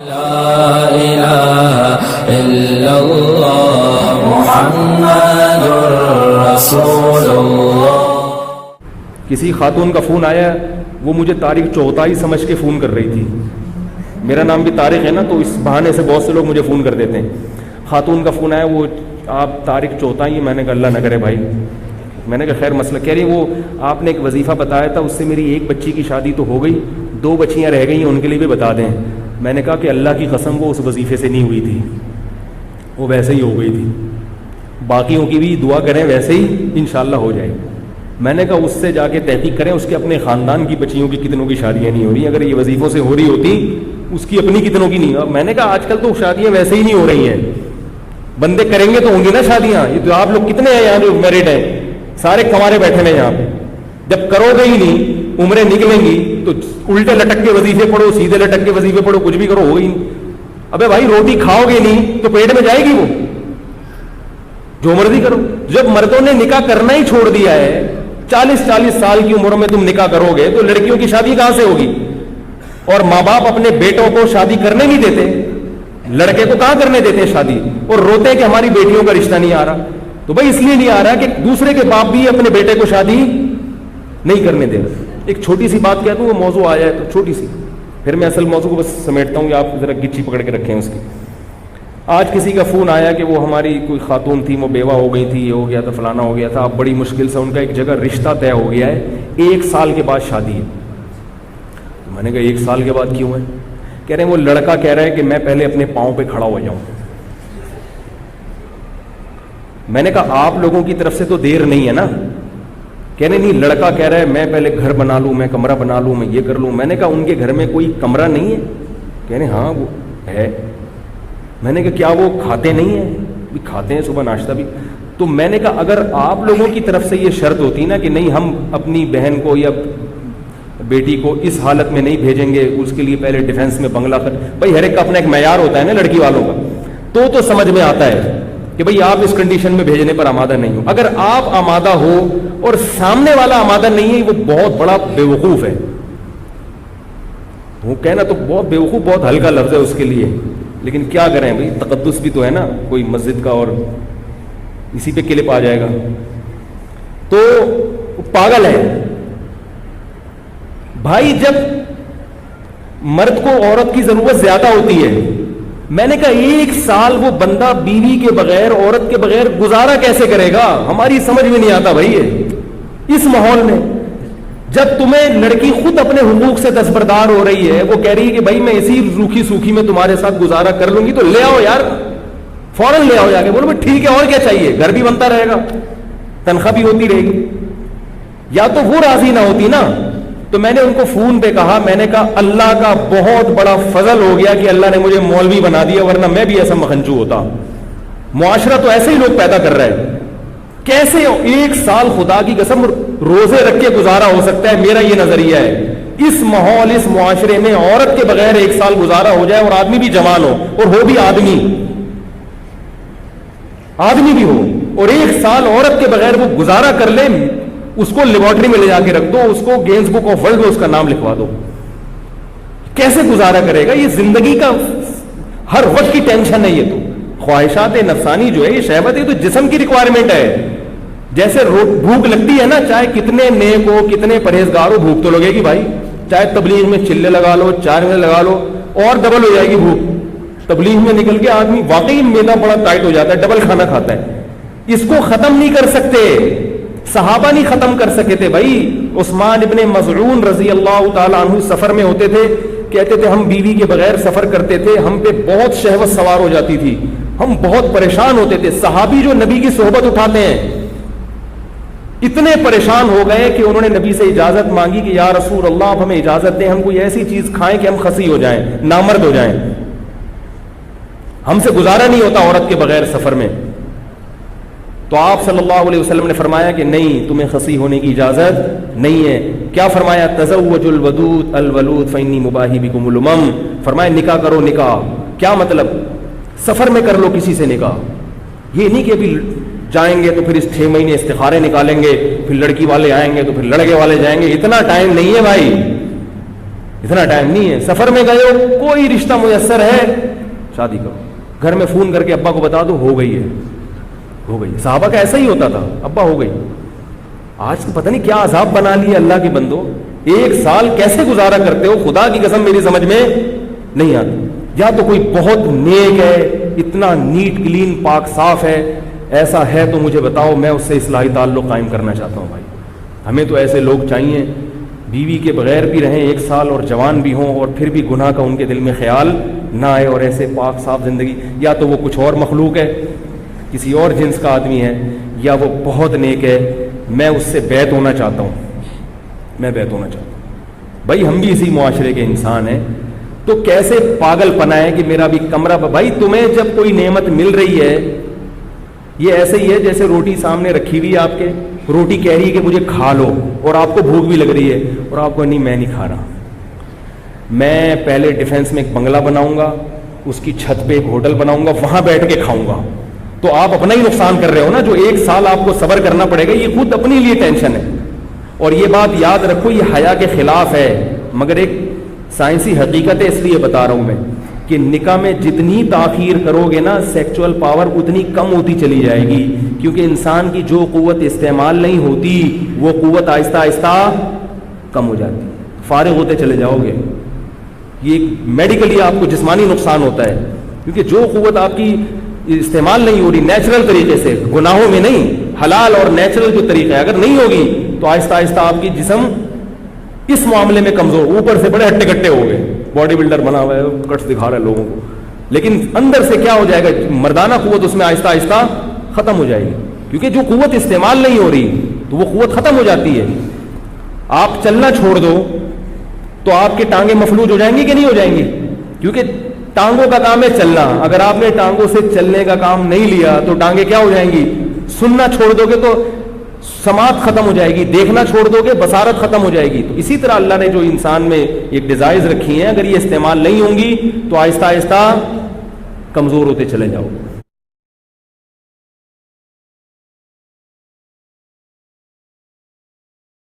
لا الہ الا اللہ محمد رسول اللہ۔ کسی خاتون کا فون آیا، وہ مجھے طارق چوغتائی سمجھ کے فون کر رہی تھی۔ میرا نام بھی طارق ہے نا، تو اس بہانے سے بہت سے لوگ مجھے فون کر دیتے ہیں۔ خاتون کا فون آیا، وہ آپ طارق چوغتائی؟ میں نے کہا اللہ نہ کرے بھائی۔ میں نے کہا خیر مسئلہ، کہہ رہی وہ آپ نے ایک وظیفہ بتایا تھا، اس سے میری ایک بچی کی شادی تو ہو گئی، 2 بچیاں رہ گئی ہیں، ان کے لیے بھی بتا دیں۔ میں نے کہا کہ اللہ کی قسم وہ اس وظیفے سے نہیں ہوئی تھی، وہ ویسے ہی ہو گئی تھی، باقیوں کی بھی دعا کریں ویسے ہی انشاءاللہ ہو جائے۔ میں نے کہا اس سے جا کے تحقیق کریں، اس کے اپنے خاندان کی بچیوں کی کتنوں کی شادیاں نہیں ہو رہی، اگر یہ وظیفوں سے ہو رہی ہوتی اس کی اپنی کتنوں کی نہیں۔ میں نے کہا آج کل تو شادیاں ویسے ہی نہیں ہو رہی ہیں، بندے کریں گے تو ہوں گی نا شادیاں۔ یہ تو آپ لوگ کتنے ہیں یہاں جو میرڈ ہیں، سارے کمارے بیٹھے ہیں یہاں پہ۔ جب کرو گے ہی نہیں، عمریں نکلیں گی تو الٹے لٹک کے وظیفے پڑھو، سیدھے لٹک کے وظیفے پڑھو، کچھ بھی کرو ہو گئی نہیں۔ ابے بھائی روٹی کھاؤ گے نہیں تو پیٹ میں جائے گی وہ، جو مرضی کرو۔ جب مردوں نے نکاح کرنا ہی چھوڑ دیا ہے، 40 سال کی عمر میں تم نکاح کرو گے تو لڑکیوں کی شادی کہاں سے ہوگی؟ اور ماں باپ اپنے بیٹوں کو شادی کرنے نہیں دیتے، لڑکے کو کہاں کرنے دیتے شادی، اور روتے ہیں کہ ہماری بیٹیوں کا رشتہ نہیں آ رہا۔ تو بھائی اس لیے نہیں آ رہا کہ دوسرے کے باپ بھی اپنے بیٹے کو شادی نہیں کرنے دے رہے۔ ایک چھوٹی سی بات کہتا ہوں، وہ موضوع آیا ہے تو چھوٹی سی، پھر میں اصل موضوع کو بس سمیٹتا ہوں، یا آپ ذرا گچی پکڑ کے رکھیں اس کی۔ آج کسی کا فون آیا کہ وہ ہماری کوئی خاتون تھی، وہ بیوہ ہو گئی تھی، یہ ہو گیا تھا، فلانا ہو گیا تھا، اب بڑی مشکل سے ان کا ایک جگہ رشتہ طے ہو گیا ہے، 1 سال کے بعد شادی ہے۔ میں نے کہا 1 سال کے بعد کیوں ہے؟ کہہ رہے ہیں وہ لڑکا کہہ رہا ہے کہ میں پہلے اپنے پاؤں پہ کھڑا ہو جاؤں۔ میں نے کہا آپ لوگوں کی طرف سے تو دیر نہیں ہے نا؟ کہہ رہے نہیں، لڑکا کہہ رہا ہے میں پہلے گھر بنا لوں، میں کمرہ بنا لوں، میں یہ کر لوں۔ میں نے کہا ان کے گھر میں کوئی کمرہ نہیں ہے؟ کہہ رہے ہاں وہ ہے۔ میں نے کہا کیا وہ کھاتے نہیں ہیں؟ بھی کھاتے ہیں، صبح ناشتہ بھی۔ تو میں نے کہا اگر آپ لوگوں کی طرف سے یہ شرط ہوتی نا کہ نہیں ہم اپنی بہن کو یا بیٹی کو اس حالت میں نہیں بھیجیں گے، اس کے لیے پہلے ڈیفنس میں بنگلہ بھائی ہر ایک کا اپنا ایک معیار ہوتا ہے نا لڑکی والوں کا، تو سمجھ میں آتا ہے کہ بھئی آپ اس کنڈیشن میں بھیجنے پر آمادہ نہیں ہو۔ اگر آپ آمادہ ہو اور سامنے والا آمادہ نہیں ہے، وہ بہت بڑا بیوقوف ہے۔ وہ کہنا تو بہت بیوقوف بہت ہلکا لفظ ہے اس کے لیے، لیکن کیا کریں بھئی، تقدس بھی تو ہے نا کوئی مسجد کا، اور اسی پہ کلپ آ جائے گا تو پاگل ہے بھائی۔ جب مرد کو عورت کی ضرورت زیادہ ہوتی ہے، میں نے کہا 1 سال وہ بندہ بیوی کے بغیر، عورت کے بغیر گزارا کیسے کرے گا؟ ہماری سمجھ میں نہیں آتا بھائی اس ماحول میں۔ جب تمہیں لڑکی خود اپنے حقوق سے دستبردار ہو رہی ہے، وہ کہہ رہی ہے کہ بھائی میں اسی روکھی سوکھی میں تمہارے ساتھ گزارا کر لوں گی، تو لے آؤ یار، فوراً لے آؤ جا کے۔ بولو بھائی ٹھیک ہے، اور کیا چاہیے، گھر بھی بنتا رہے گا، تنخواہ بھی ہوتی رہے گی۔ یا تو وہ راضی نہ ہوتی نا، تو میں نے ان کو فون پہ کہا، میں نے کہا اللہ کا بہت بڑا فضل ہو گیا کہ اللہ نے مجھے مولوی بنا دیا، ورنہ میں بھی ایسا مخنچو ہوتا۔ معاشرہ تو ایسے ہی لوگ پیدا کر رہے ہیں۔ کیسے 1 سال خدا کی قسم روزے رکھ کے گزارا ہو سکتا ہے؟ میرا یہ نظریہ ہے، اس ماحول اس معاشرے میں عورت کے بغیر 1 سال گزارا ہو جائے، اور آدمی بھی جوان ہو، اور ہو بھی آدمی بھی ہو، اور 1 سال عورت کے بغیر وہ گزارا کر لے، اس کو لیبارٹری میں لے جا کے رکھ دو، اس کو گینز بک آف ورلڈ میں اس کا نام لکھوا دو، کیسے گزارا کرے گا؟ یہ زندگی کا ہر وقت کی ٹینشن ہے۔ یہ تو خواہشات نفسانی جو ہے، یہ شہوت ہے، تو جسم کی ریکوائرمنٹ ہے۔ جیسے بھوک لگتی ہے نا، چاہے کتنے نیک ہو، کتنے پرہیزگار ہو، بھوک تو لگے گی بھائی۔ چاہے تبلیغ میں چلے لگا لو، 4 میں لگا لو، اور ڈبل ہو جائے گی بھوک۔ تبلیغ میں نکل کے آدمی واقعی میدا بڑا ٹائٹ ہو جاتا ہے، ڈبل کھانا کھاتا ہے۔ اس کو ختم نہیں کر سکتے، صحابہ نہیں ختم کر سکے تھے بھائی۔ عثمان ابن مظعون رضی اللہ تعالیٰ عنہ سفر میں ہوتے تھے، کہتے تھے ہم بیوی کے بغیر سفر کرتے تھے، ہم پہ بہت شہوت سوار ہو جاتی تھی، ہم بہت پریشان ہوتے تھے۔ صحابی جو نبی کی صحبت اٹھاتے ہیں، اتنے پریشان ہو گئے کہ انہوں نے نبی سے اجازت مانگی کہ یا رسول اللہ آپ ہمیں اجازت دیں، ہم کوئی ایسی چیز کھائیں کہ ہم خسی ہو جائیں، نامرد ہو جائیں، ہم سے گزارا نہیں ہوتا عورت کے بغیر سفر میں۔ تو آپ صلی اللہ علیہ وسلم نے فرمایا کہ نہیں، تمہیں خسی ہونے کی اجازت نہیں ہے۔ کیا فرمایا؟ تزوج الودود الولود فانی مباہی بکم الامم۔ فرمایا نکاح کرو، نکاح کیا مطلب؟ سفر میں کر لو کسی سے نکاح۔ یہ نہیں کہ ابھی جائیں گے تو پھر اس 6 مہینے استخارے نکالیں گے، پھر لڑکی والے آئیں گے تو پھر لڑکے والے جائیں گے، اتنا ٹائم نہیں ہے بھائی۔ اتنا ٹائم نہیں ہے. سفر میں گئے ہو, کوئی رشتہ میسر ہے, شادی کرو. گھر میں فون کر کے ابا کو بتا دو, ہو گئی ہے, ہو گئی. صحابہ کا ایسا ہی ہوتا تھا, ابا ہو گئی. آج تو پتہ نہیں کیا عذاب بنا لیا اللہ کے بندو. 1 سال کیسے گزارا کرتے ہو, خدا کی قسم میری سمجھ میں نہیں آتی. یا تو کوئی بہت نیک ہے, اتنا نیٹ کلین پاک صاف ہے, ایسا ہے تو مجھے بتاؤ, میں اس سے اصلاحی تعلق قائم کرنا چاہتا ہوں. بھائی ہمیں تو ایسے لوگ چاہیے, بیوی کے بغیر بھی رہیں 1 سال اور جوان بھی ہوں, اور پھر بھی گناہ کا ان کے دل میں خیال نہ آئے, اور ایسے پاک صاف زندگی. یا تو وہ کچھ اور مخلوق ہے, کسی اور جنس کا آدمی ہے, یا وہ بہت نیک ہے. میں اس سے بیعت ہونا چاہتا ہوں, میں بیعت ہونا چاہتا ہوں. بھائی ہم بھی اسی معاشرے کے انسان ہیں, تو کیسے پاگل پنا ہے کہ میرا بھی کمرہ. بھائی تمہیں جب کوئی نعمت مل رہی ہے, یہ ایسے ہی ہے جیسے روٹی سامنے رکھی ہوئی ہے آپ کے, روٹی کہہ رہی ہے کہ مجھے کھا لو, اور آپ کو بھوک بھی لگ رہی ہے, اور آپ کو نہیں میں نہیں کھا رہا, میں پہلے ڈیفینس میں ایک بنگلہ بناؤں گا, اس کی چھت پہ ایک ہوٹل بناؤں گا, وہاں بیٹھ کے کھاؤں گا. تو آپ اپنا ہی نقصان کر رہے ہو نا. جو 1 سال آپ کو صبر کرنا پڑے گا, یہ خود اپنے لیے ٹینشن ہے. اور یہ بات یاد رکھو, یہ حیا کے خلاف ہے, مگر ایک سائنسی حقیقت ہے, اس لیے بتا رہا ہوں میں کہ نکاح میں جتنی تاخیر کرو گے نا, سیکچول پاور اتنی کم ہوتی چلی جائے گی. کیونکہ انسان کی جو قوت استعمال نہیں ہوتی, وہ قوت آہستہ آہستہ کم ہو جاتی, فارغ ہوتے چلے جاؤ گے. یہ میڈیکلی آپ کو جسمانی نقصان ہوتا ہے, کیونکہ جو قوت آپ کی استعمال نہیں ہو رہی نیچرل طریقے سے, گناہوں میں نہیں, حلال اور نیچرل جو طریقہ ہے, اگر نہیں ہوگی تو آہستہ آہستہ آپ کی جسم اس معاملے میں کمزور, اوپر سے بڑے ہٹے کٹے ہو گئے, باڈی بلڈر بنا ہوا ہے, کٹس دکھا رہا ہے لوگوں کو, لیکن اندر سے کیا ہو جائے گا, مردانہ قوت اس میں آہستہ آہستہ ختم ہو جائے گی. کیونکہ جو قوت استعمال نہیں ہو رہی تو وہ قوت ختم ہو جاتی ہے. آپ چلنا چھوڑ دو تو آپ کی ٹانگیں مفلوج ہو جائیں گی کہ نہیں ہو جائیں گی, کیونکہ ٹانگوں کا کام ہے چلنا. اگر آپ نے ٹانگوں سے چلنے کا کام نہیں لیا تو ٹانگیں کیا ہو جائیں گی, سننا چھوڑ دو گے تو سماعت ختم ہو جائے گی, دیکھنا چھوڑ دو گے بصارت ختم ہو جائے گی. تو اسی طرح اللہ نے جو انسان میں ایک ڈیزائرز رکھی ہیں, اگر یہ استعمال نہیں ہوں گی تو آہستہ آہستہ کمزور ہوتے چلے جاؤ.